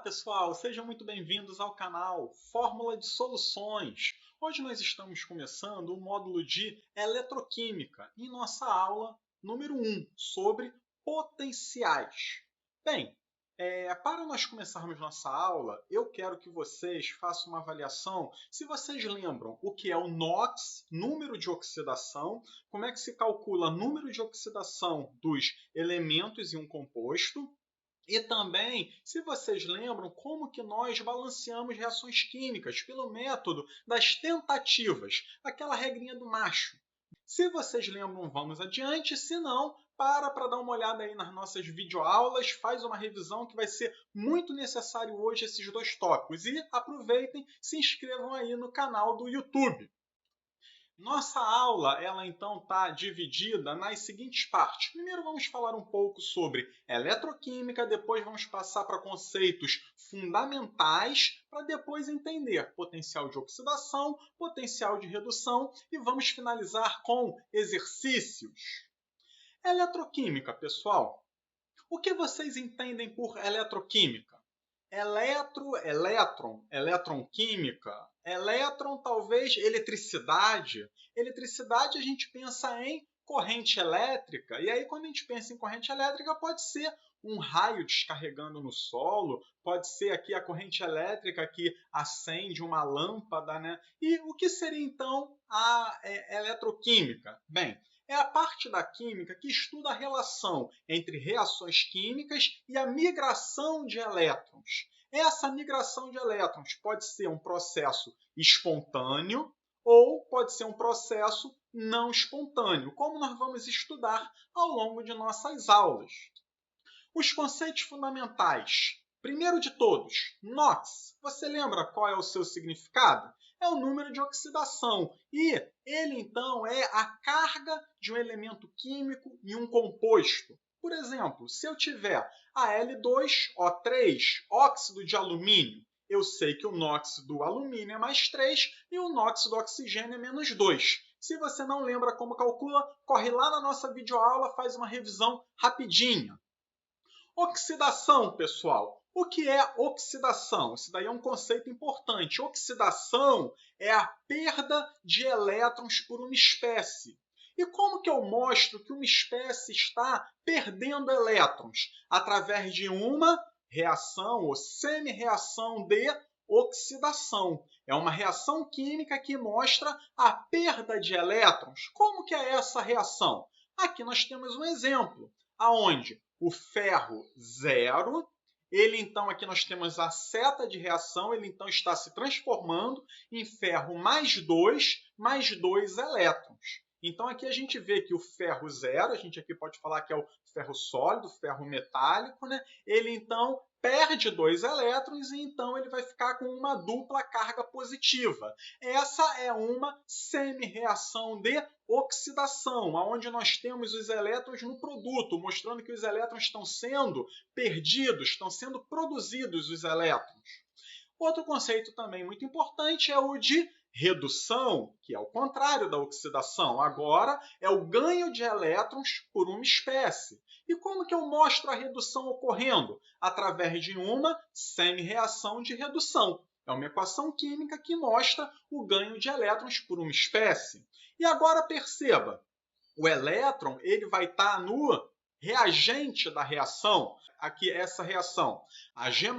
pessoal, sejam muito bem-vindos ao canal Fórmula de Soluções. Hoje nós estamos começando o módulo de Eletroquímica em nossa aula número 1 sobre potenciais. Bem, para nós começarmos nossa aula, eu quero que vocês façam uma avaliação se vocês lembram o que é o NOx, número de oxidação, como é que se calcula o número de oxidação dos elementos em um composto, e também, se vocês lembram, como que nós balanceamos reações químicas pelo método das tentativas, aquela regrinha do macho. Se vocês lembram, vamos adiante. Se não, para dar uma olhada aí nas nossas videoaulas, faz uma revisão que vai ser muito necessário hoje esses dois tópicos. E aproveitem, se inscrevam aí no canal do YouTube. Nossa aula, ela então está dividida nas seguintes partes. Primeiro vamos falar um pouco sobre eletroquímica, depois vamos passar para conceitos fundamentais, para depois entender potencial de oxidação, potencial de redução e vamos finalizar com exercícios. Eletroquímica, pessoal. O que vocês entendem por eletroquímica? Eletroquímica. Elétron, talvez, eletricidade. Eletricidade a gente pensa em corrente elétrica, e aí quando a gente pensa em corrente elétrica pode ser um raio descarregando no solo, pode ser aqui a corrente elétrica que acende uma lâmpada, né? E o que seria então a eletroquímica? Bem, é a parte da química que estuda a relação entre reações químicas e a migração de elétrons. Essa migração de elétrons pode ser um processo espontâneo ou pode ser um processo não espontâneo, como nós vamos estudar ao longo de nossas aulas. Os conceitos fundamentais. Primeiro de todos, NOx. Você lembra qual é o seu significado? É o número de oxidação. E ele, então, é a carga de um elemento químico em um composto. Por exemplo, se eu tiver Al2O3, óxido de alumínio, eu sei que o NOx do alumínio é mais 3 e o NOx do oxigênio é menos 2. Se você não lembra como calcula, corre lá na nossa videoaula, faz uma revisão rapidinha. Oxidação, pessoal. O que é oxidação? Isso daí é um conceito importante. Oxidação é a perda de elétrons por uma espécie. E como que eu mostro que uma espécie está perdendo elétrons? Através de uma reação ou semi-reação de oxidação. É uma reação química que mostra a perda de elétrons. Como que é essa reação? Aqui nós temos um exemplo, aonde o ferro 0, ele então, aqui nós temos a seta de reação, ele então está se transformando em ferro mais 2 elétrons. Então aqui a gente vê que o ferro 0, a gente aqui pode falar que é o ferro sólido, ferro metálico, né? Ele então perde 2 elétrons e então ele vai ficar com uma dupla carga positiva. Essa é uma semi-reação de oxidação, onde nós temos os elétrons no produto, mostrando que os elétrons estão sendo perdidos, estão sendo produzidos os elétrons. Outro conceito também muito importante é o de redução, que é o contrário da oxidação. Agora é o ganho de elétrons por uma espécie. E como que eu mostro a redução ocorrendo? Através de uma semi-reação de redução. É uma equação química que mostra o ganho de elétrons por uma espécie. E agora perceba, o elétron ele vai estar no reagente da reação. Aqui essa reação, Ag+,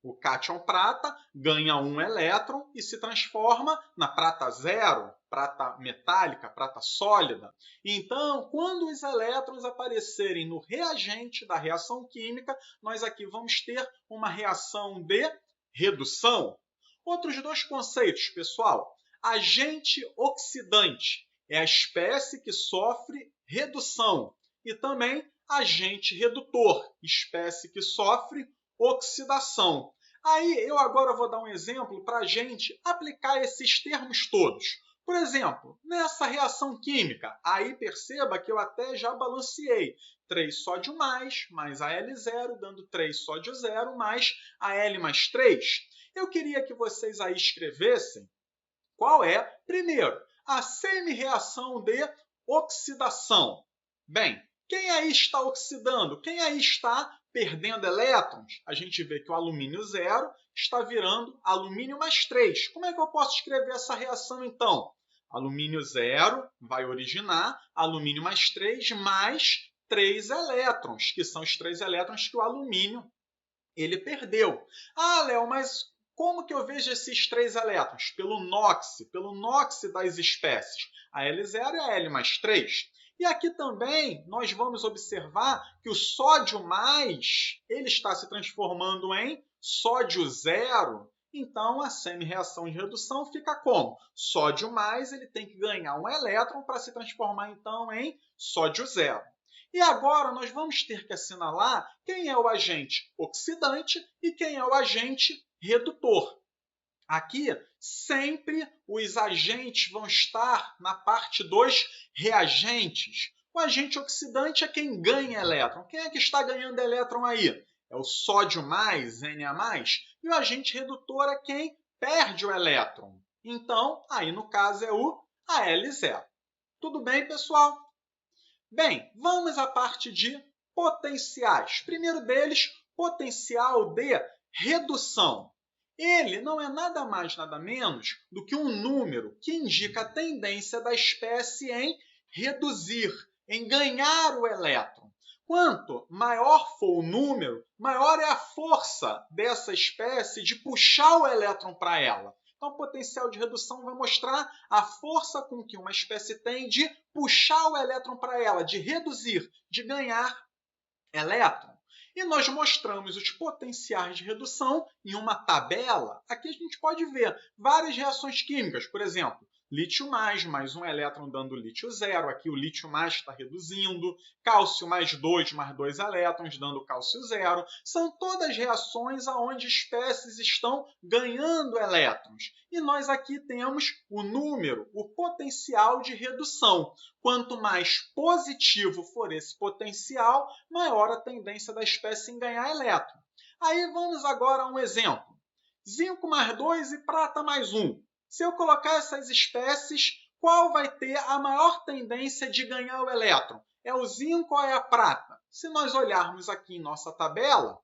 o cátion prata ganha um elétron e se transforma na prata 0, prata metálica, prata sólida. Então, quando os elétrons aparecerem no reagente da reação química, nós aqui vamos ter uma reação de redução. Outros dois conceitos, pessoal. Agente oxidante é a espécie que sofre redução. E também agente redutor, espécie que sofre oxidação. Aí eu agora vou dar um exemplo para a gente aplicar esses termos todos. Por exemplo, nessa reação química, aí perceba que eu até já balanceei 3 sódio mais Al0, dando 3 sódio 0 mais Al mais 3. Eu queria que vocês aí escrevessem qual é, primeiro, a semi-reação de oxidação. Bem, quem aí está oxidando? Quem aí está perdendo elétrons, a gente vê que o alumínio 0 está virando alumínio mais 3. Como é que eu posso escrever essa reação, então? Alumínio 0 vai originar alumínio mais 3 mais 3 elétrons, que são os 3 elétrons que o alumínio ele perdeu. Ah, Léo, mas como que eu vejo esses 3 elétrons? Pelo NOx das espécies. A L0 é a L mais 3. E aqui também nós vamos observar que o sódio mais ele está se transformando em sódio 0. Então, a semi-reação de redução fica como? Sódio mais ele tem que ganhar um elétron para se transformar, então, em sódio 0. E agora nós vamos ter que assinalar quem é o agente oxidante e quem é o agente redutor. Aqui, sempre os agentes vão estar na parte dos reagentes. O agente oxidante é quem ganha elétron. Quem é que está ganhando elétron aí? É o sódio mais, Na+. E o agente redutor é quem perde o elétron. Então, aí no caso é o Al0. Tudo bem, pessoal? Bem, vamos à parte de potenciais. Primeiro deles, potencial de redução. Ele não é nada mais, nada menos do que um número que indica a tendência da espécie em reduzir, em ganhar o elétron. Quanto maior for o número, maior é a força dessa espécie de puxar o elétron para ela. Então, o potencial de redução vai mostrar a força com que uma espécie tem de puxar o elétron para ela, de reduzir, de ganhar elétron. E nós mostramos os potenciais de redução em uma tabela. Aqui a gente pode ver várias reações químicas, por exemplo, lítio mais um elétron dando lítio 0. Aqui o lítio mais está reduzindo. Cálcio mais 2 elétrons dando cálcio 0. São todas reações onde espécies estão ganhando elétrons. E nós aqui temos o número, o potencial de redução. Quanto mais positivo for esse potencial, maior a tendência da espécie em ganhar elétron. Aí vamos agora a um exemplo. Zinco mais 2 e prata mais 1. Se eu colocar essas espécies, qual vai ter a maior tendência de ganhar o elétron? É o zinco ou é a prata? Se nós olharmos aqui em nossa tabela,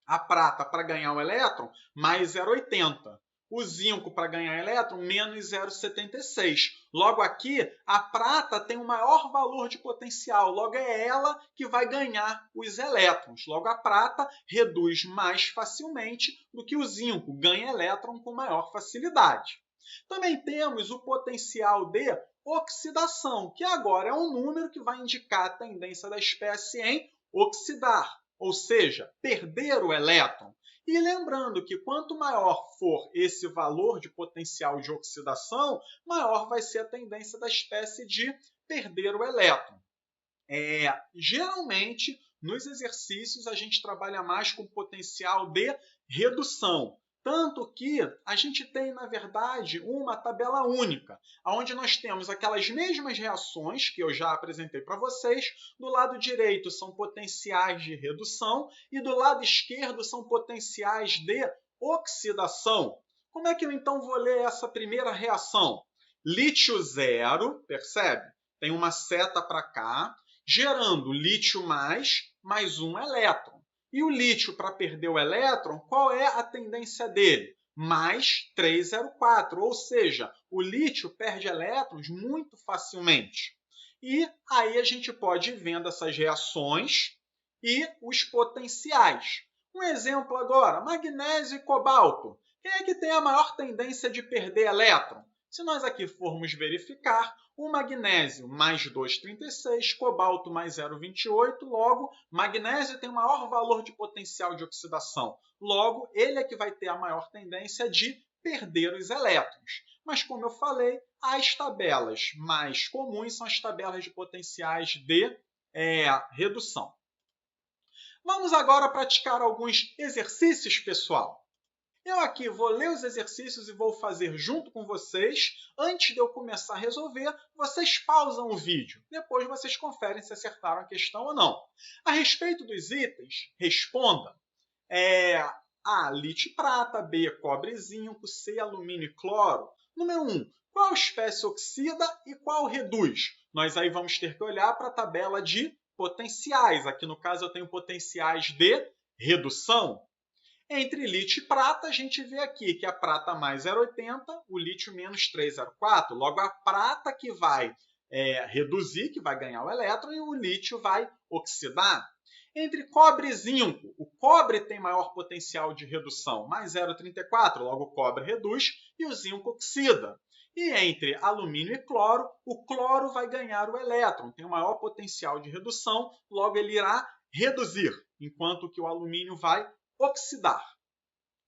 a prata para ganhar o elétron, mais 0,80. O zinco para ganhar elétron, menos 0,76. Logo aqui, a prata tem o maior valor de potencial. Logo é ela que vai ganhar os elétrons. Logo a prata reduz mais facilmente do que o zinco. Ganha elétron com maior facilidade. Também temos o potencial de oxidação, que agora é um número que vai indicar a tendência da espécie em oxidar, ou seja, perder o elétron. E lembrando que quanto maior for esse valor de potencial de oxidação, maior vai ser a tendência da espécie de perder o elétron. Geralmente, nos exercícios, a gente trabalha mais com potencial de redução. Tanto que a gente tem, na verdade, uma tabela única, onde nós temos aquelas mesmas reações que eu já apresentei para vocês. Do lado direito são potenciais de redução e do lado esquerdo são potenciais de oxidação. Como é que eu então vou ler essa primeira reação? Lítio 0, percebe? Tem uma seta para cá, gerando lítio mais um elétron. E o lítio, para perder o elétron, qual é a tendência dele? Mais 3,04, ou seja, o lítio perde elétrons muito facilmente. E aí a gente pode ir vendo essas reações e os potenciais. Um exemplo agora, magnésio e cobalto. Quem é que tem a maior tendência de perder elétron? Se nós aqui formos verificar, o magnésio mais 2,36, cobalto mais 0,28, logo, magnésio tem o maior valor de potencial de oxidação. Logo, ele é que vai ter a maior tendência de perder os elétrons. Mas, como eu falei, as tabelas mais comuns são as tabelas de potenciais de redução. Vamos agora praticar alguns exercícios, pessoal. Eu aqui vou ler os exercícios e vou fazer junto com vocês. Antes de eu começar a resolver, vocês pausam o vídeo. Depois vocês conferem se acertaram a questão ou não. A respeito dos itens, responda. A, lítio e prata. B, cobre e zinco. C, alumínio e cloro. Número 1. Qual espécie oxida e qual reduz? Nós aí vamos ter que olhar para a tabela de potenciais. Aqui no caso eu tenho potenciais de redução. Entre lítio e prata, a gente vê aqui que a prata mais 0,80, o lítio menos 3,04. Logo, a prata que vai reduzir, que vai ganhar o elétron, e o lítio vai oxidar. Entre cobre e zinco, o cobre tem maior potencial de redução, mais 0,34, logo o cobre reduz e o zinco oxida. E entre alumínio e cloro, o cloro vai ganhar o elétron, tem o maior potencial de redução, logo ele irá reduzir, enquanto que o alumínio vai oxidar.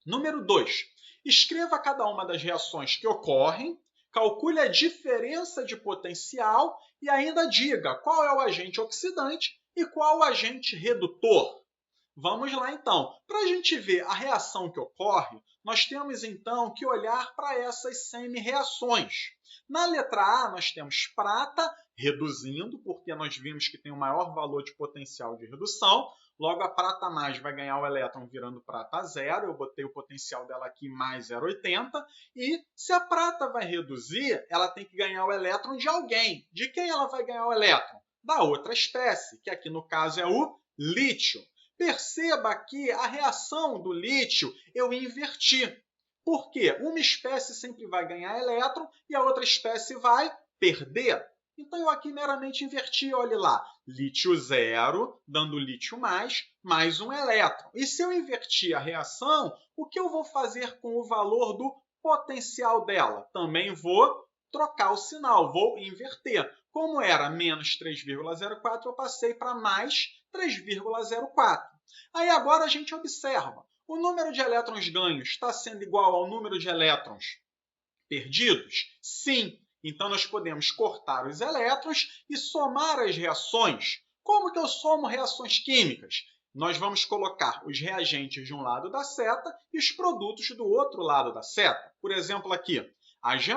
Número 2. Escreva cada uma das reações que ocorrem, calcule a diferença de potencial e ainda diga qual é o agente oxidante e qual o agente redutor. Vamos lá, então. Para a gente ver a reação que ocorre, nós temos, então, que olhar para essas semi-reações. Na letra A, nós temos prata reduzindo, porque nós vimos que tem o maior valor de potencial de redução. Logo, a prata mais vai ganhar o elétron virando prata zero. Eu botei o potencial dela aqui mais 0,80. E se a prata vai reduzir, ela tem que ganhar o elétron de alguém. De quem ela vai ganhar o elétron? Da outra espécie, que aqui no caso é o lítio. Perceba que a reação do lítio eu inverti. Por quê? Uma espécie sempre vai ganhar elétron e a outra espécie vai perder. Então, eu aqui meramente inverti, olhe lá, lítio zero, dando lítio mais um elétron. E se eu invertir a reação, o que eu vou fazer com o valor do potencial dela? Também vou trocar o sinal, vou inverter. Como era menos 3,04, eu passei para mais 3,04. Aí agora a gente observa, o número de elétrons ganhos está sendo igual ao número de elétrons perdidos? Sim. Então, nós podemos cortar os elétrons e somar as reações. Como que eu somo reações químicas? Nós vamos colocar os reagentes de um lado da seta e os produtos do outro lado da seta. Por exemplo, aqui, a G+,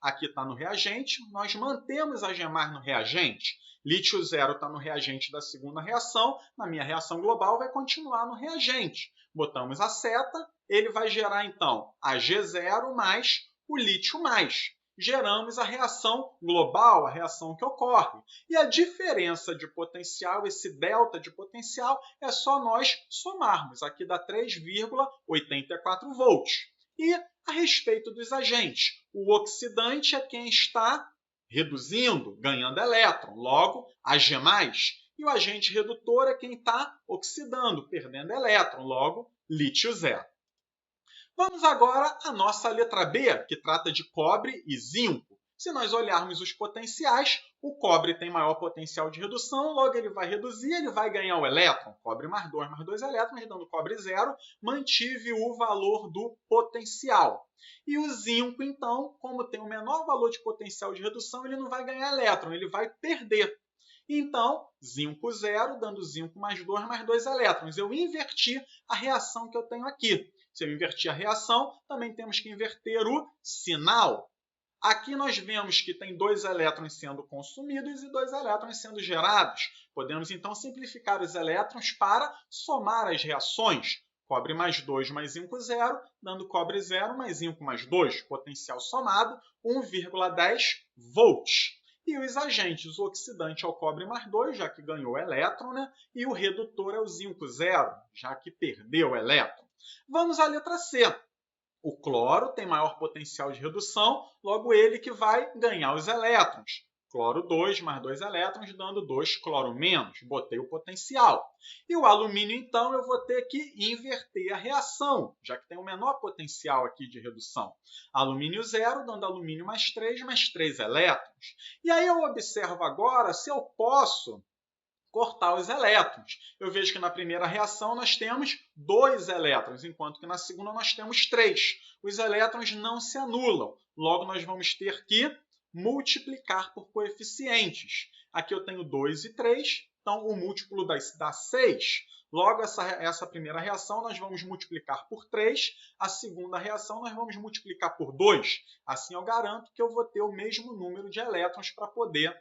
aqui está no reagente, nós mantemos a G+, no reagente. Lítio zero está no reagente da segunda reação, na minha reação global vai continuar no reagente. Botamos a seta, ele vai gerar, então, a G0 mais o lítio mais. Geramos a reação global, a reação que ocorre. E a diferença de potencial, esse delta de potencial, é só nós somarmos. Aqui dá 3,84 volts. E a respeito dos agentes, o oxidante é quem está reduzindo, ganhando elétron, logo, Ag+. E o agente redutor é quem está oxidando, perdendo elétron, logo, lítio zero. Vamos agora à nossa letra B, que trata de cobre e zinco. Se nós olharmos os potenciais, o cobre tem maior potencial de redução, logo ele vai reduzir, ele vai ganhar o elétron. Cobre mais 2 elétrons, dando cobre zero, mantive o valor do potencial. E o zinco, então, como tem o menor valor de potencial de redução, ele não vai ganhar elétron, ele vai perder. Então, zinco zero, dando zinco mais 2 elétrons. Eu inverti a reação que eu tenho aqui. Se eu invertir a reação, também temos que inverter o sinal. Aqui nós vemos que tem 2 elétrons sendo consumidos e 2 elétrons sendo gerados. Podemos, então, simplificar os elétrons para somar as reações. Cobre mais 2 mais zinco zero, dando cobre zero mais zinco mais 2. Potencial somado, 1,10 volts. E os agentes, o oxidante é o cobre mais 2, já que ganhou elétron, né? E o redutor é o zinco zero, já que perdeu o elétron. Vamos à letra C. O cloro tem maior potencial de redução, logo ele que vai ganhar os elétrons. Cloro 2 mais 2 elétrons, dando 2 cloro menos. Botei o potencial. E o alumínio, então, eu vou ter que inverter a reação, já que tem o menor potencial aqui de redução. Alumínio zero, dando alumínio mais 3 elétrons. E aí eu observo agora se eu posso cortar os elétrons. Eu vejo que na primeira reação nós temos 2 elétrons, enquanto que na segunda nós temos 3. Os elétrons não se anulam. Logo, nós vamos ter que multiplicar por coeficientes. Aqui eu tenho 2 e 3, então o múltiplo dá 6. Logo, essa primeira reação nós vamos multiplicar por 3, a segunda reação nós vamos multiplicar por 2. Assim eu garanto que eu vou ter o mesmo número de elétrons para poder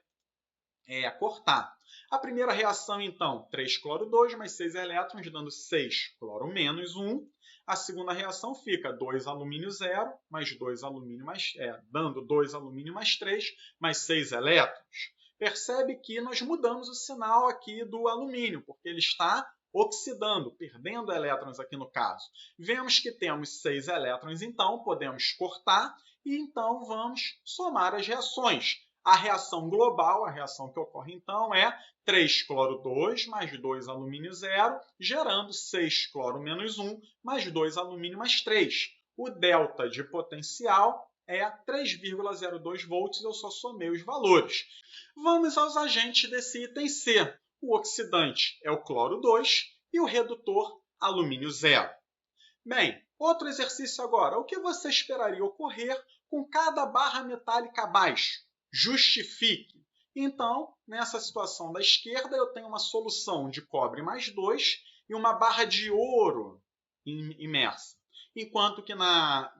cortar. A primeira reação, então, 3 cloro 2 mais 6 elétrons, dando 6 cloro menos 1. A segunda reação fica 2 alumínio zero mais 2 alumínio mais, dando 2 alumínio mais 3 mais 6 elétrons. Percebe que nós mudamos o sinal aqui do alumínio, porque ele está oxidando, perdendo elétrons aqui no caso. Vemos que temos 6 elétrons, então podemos cortar e então vamos somar as reações. A reação global, a reação que ocorre então é 3 cloro 2 mais 2 alumínio 0, gerando 6 cloro menos 1 mais 2 alumínio mais 3. O delta de potencial é 3,02 volts, eu só somei os valores. Vamos aos agentes desse item C. O oxidante é o cloro 2 e o redutor alumínio 0. Bem, outro exercício agora. O que você esperaria ocorrer com cada barra metálica abaixo? Justifique. Então, nessa situação da esquerda, eu tenho uma solução de cobre mais 2 e uma barra de ouro imersa. Enquanto que na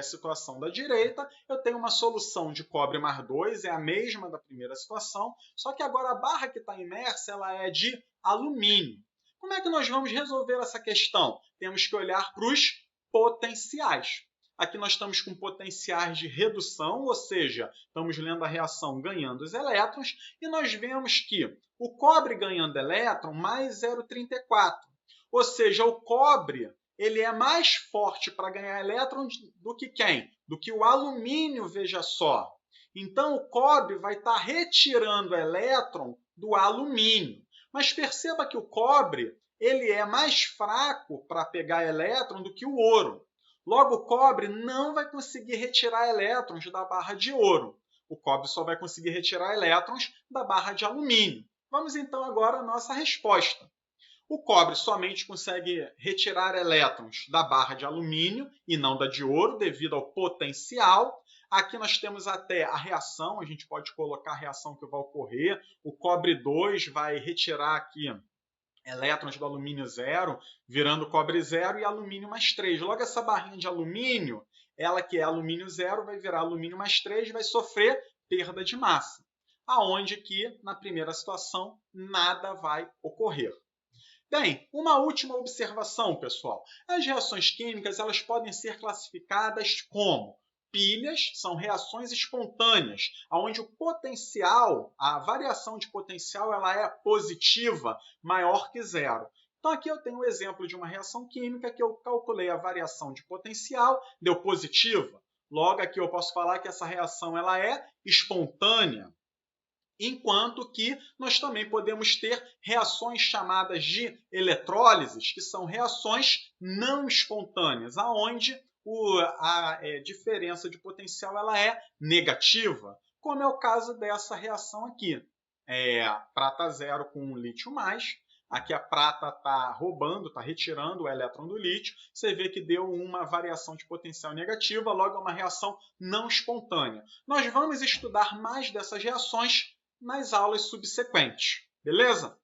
situação da direita, eu tenho uma solução de cobre mais 2, é a mesma da primeira situação, só que agora a barra que está imersa ela é de alumínio. Como é que nós vamos resolver essa questão? Temos que olhar para os potenciais. Aqui nós estamos com potenciais de redução, ou seja, estamos lendo a reação ganhando os elétrons, e nós vemos que o cobre ganhando elétron mais 0,34. Ou seja, o cobre ele é mais forte para ganhar elétron do que quem? Do que o alumínio, veja só. Então, o cobre vai estar retirando elétron do alumínio. Mas perceba que o cobre ele é mais fraco para pegar elétron do que o ouro. Logo, o cobre não vai conseguir retirar elétrons da barra de ouro. O cobre só vai conseguir retirar elétrons da barra de alumínio. Vamos então agora à nossa resposta. O cobre somente consegue retirar elétrons da barra de alumínio e não da de ouro, devido ao potencial. Aqui nós temos até a reação, a gente pode colocar a reação que vai ocorrer. O cobre 2 vai retirar aqui elétrons do alumínio 0, virando cobre 0 e alumínio mais 3. Logo, essa barrinha de alumínio, ela que é alumínio 0, vai virar alumínio mais 3, vai sofrer perda de massa. Aonde que, na primeira situação, nada vai ocorrer. Bem, uma última observação, pessoal. As reações químicas elas podem ser classificadas como pilhas, são reações espontâneas, onde o potencial, a variação de potencial, ela é positiva, maior que zero. Então, aqui eu tenho um exemplo de uma reação química que eu calculei a variação de potencial, deu positiva. Logo, aqui eu posso falar que essa reação ela é espontânea. Enquanto que nós também podemos ter reações chamadas de eletrólises, que são reações não espontâneas, onde a diferença de potencial ela é negativa, como é o caso dessa reação aqui. Prata 0 com lítio mais. Aqui a prata está roubando, está retirando o elétron do lítio. Você vê que deu uma variação de potencial negativa, logo é uma reação não espontânea. Nós vamos estudar mais dessas reações nas aulas subsequentes, beleza?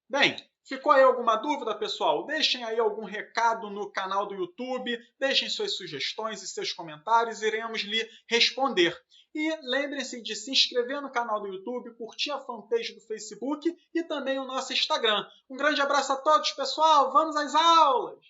Bem, ficou aí alguma dúvida, pessoal? Deixem aí algum recado no canal do YouTube, deixem suas sugestões e seus comentários, iremos lhe responder. E lembrem-se de se inscrever no canal do YouTube, curtir a fanpage do Facebook e também o nosso Instagram. Um grande abraço a todos, pessoal! Vamos às aulas!